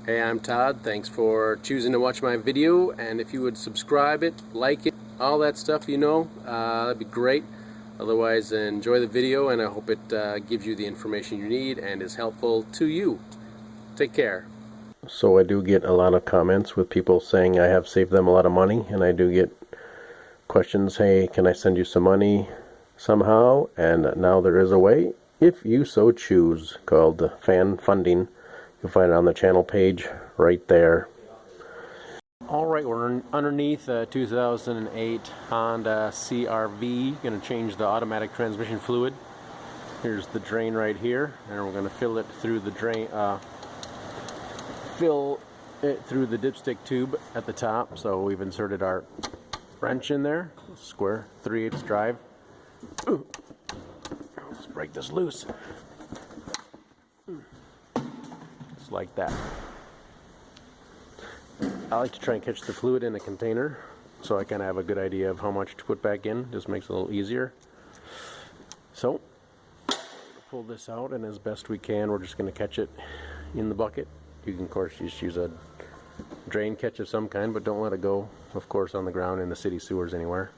Hey, I'm Todd. Thanks for choosing to watch my video, and if you would subscribe it, like it, all that stuff, that'd be great. Otherwise, enjoy the video, and I hope it gives you the information you need and is helpful to you. Take care. So I do get a lot of comments with people saying I have saved them a lot of money, and I do get questions, hey, can I send you some money somehow? And now there is a way, if you so choose, called fan funding. You'll find it on the channel page right there. Alright, we're underneath a 2008 Honda CR-V. Going to change the automatic transmission fluid. Here's the drain right here, and we're going to fill it through the drain. Fill it through the dipstick tube at the top. So we've inserted our wrench in there, square 3/8 drive. Ooh. Let's break this loose. Just like that. I like to try and catch the fluid in a container so I kind of have a good idea of how much to put back in. Just makes it a little easier. So pull this out, and as best we can, we're just going to catch it in the bucket. You can of course just use a drain catch of some kind, but don't let it go, of course, on the ground in the city sewers anywhere.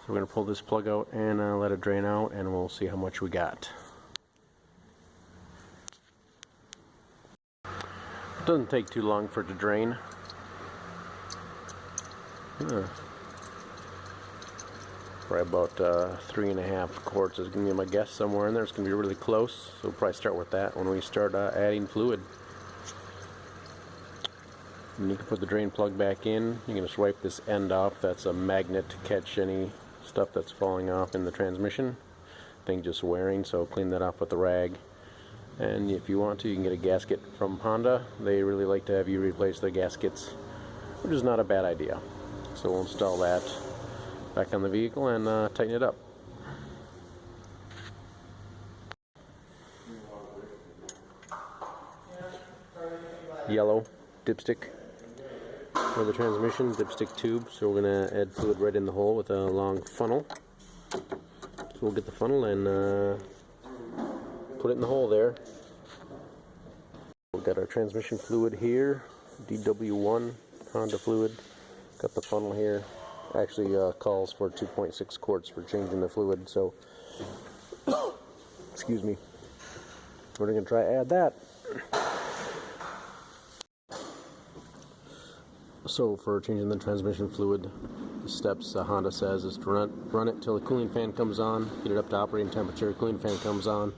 So we're going to pull this plug out and let it drain out, and we'll see how much we got. It doesn't take too long for it to drain. Probably about 3.5 quarts is going to be my guess, somewhere in there. It's going to be really close, so we'll probably start with that when we start adding fluid. And you can put the drain plug back in. You're going to swipe this end off. That's a magnet to catch any stuff that's falling off in the transmission. Thing just wearing, so clean that off with the rag. And if you want to, you can get a gasket from Honda. They really like to have you replace their gaskets, which is not a bad idea. So we'll install that back on the vehicle and tighten it up. Yellow dipstick for the transmission, dipstick tube. So we're going to add fluid right in the hole with a long funnel. So we'll get the funnel and put it in the hole there. We've got our transmission fluid here, DW1 Honda fluid. Got the funnel here. Actually calls for 2.6 quarts for changing the fluid, so excuse me. We're going to try to add that. So for changing the transmission fluid, the steps Honda says is to run it till the cooling fan comes on, get it up to operating temperature, cooling fan comes on,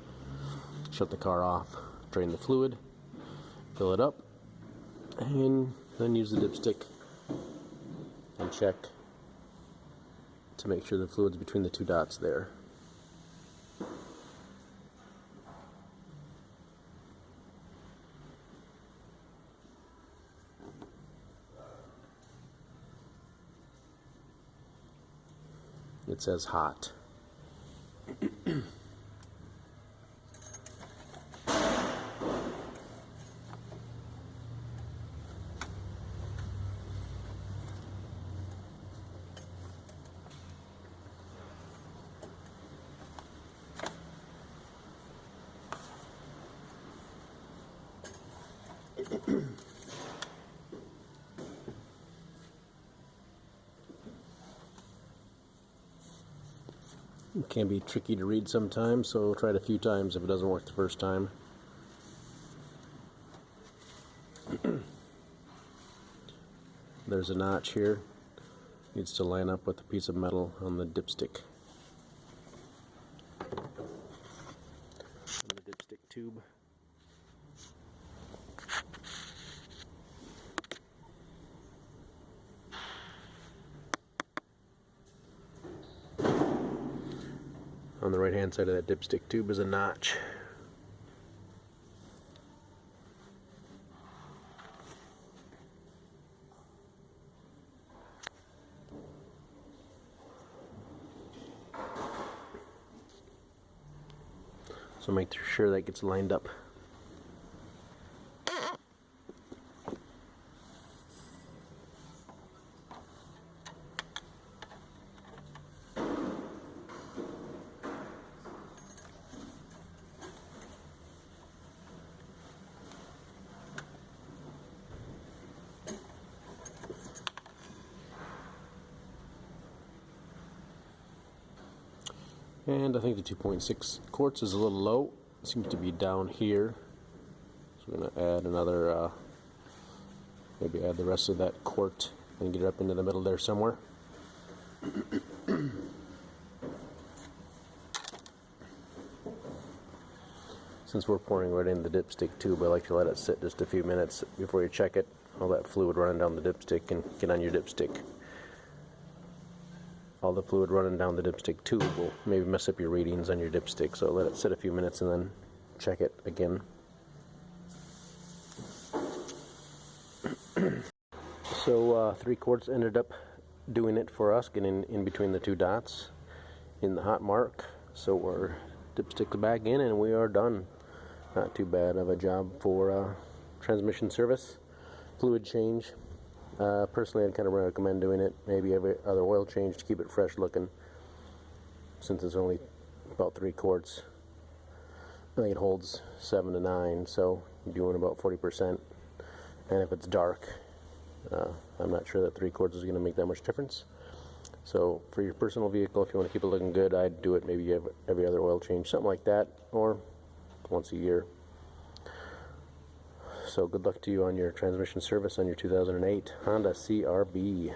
shut the car off, drain the fluid, fill it up, and then use the dipstick and check to make sure the fluid's between the two dots there. It says hot. It can be tricky to read sometimes, so try it a few times if it doesn't work the first time. There's a notch here. Needs to line up with a piece of metal on the dipstick. On the dipstick tube. On the right hand side of that dipstick tube is a notch. So make sure that gets lined up. And I think the 2.6 quarts is a little low. It seems to be down here. So we're going to add another, maybe add the rest of that quart and get it up into the middle there somewhere. Since we're pouring right in the dipstick tube, I like to let it sit just a few minutes before you check it. All that fluid running down the dipstick can get on your dipstick. All the fluid running down the dipstick tube will maybe mess up your readings on your dipstick, so let it sit a few minutes and then check it again. So 3 quarts ended up doing it for us, getting in between the 2 dots in the hot mark. So our dipstick's back in and we are done. Not too bad of a job for transmission service. Fluid change. Personally, I'd kind of recommend doing it maybe every other oil change to keep it fresh looking. Since it's only about 3 quarts, I think it holds 7 to 9, so you're doing about 40%. And if it's dark, I'm not sure that 3 quarts is going to make that much difference. So for your personal vehicle, if you want to keep it looking good, I'd do it maybe every other oil change, something like that, or once a year. So good luck to you on your transmission service on your 2008 Honda CRV.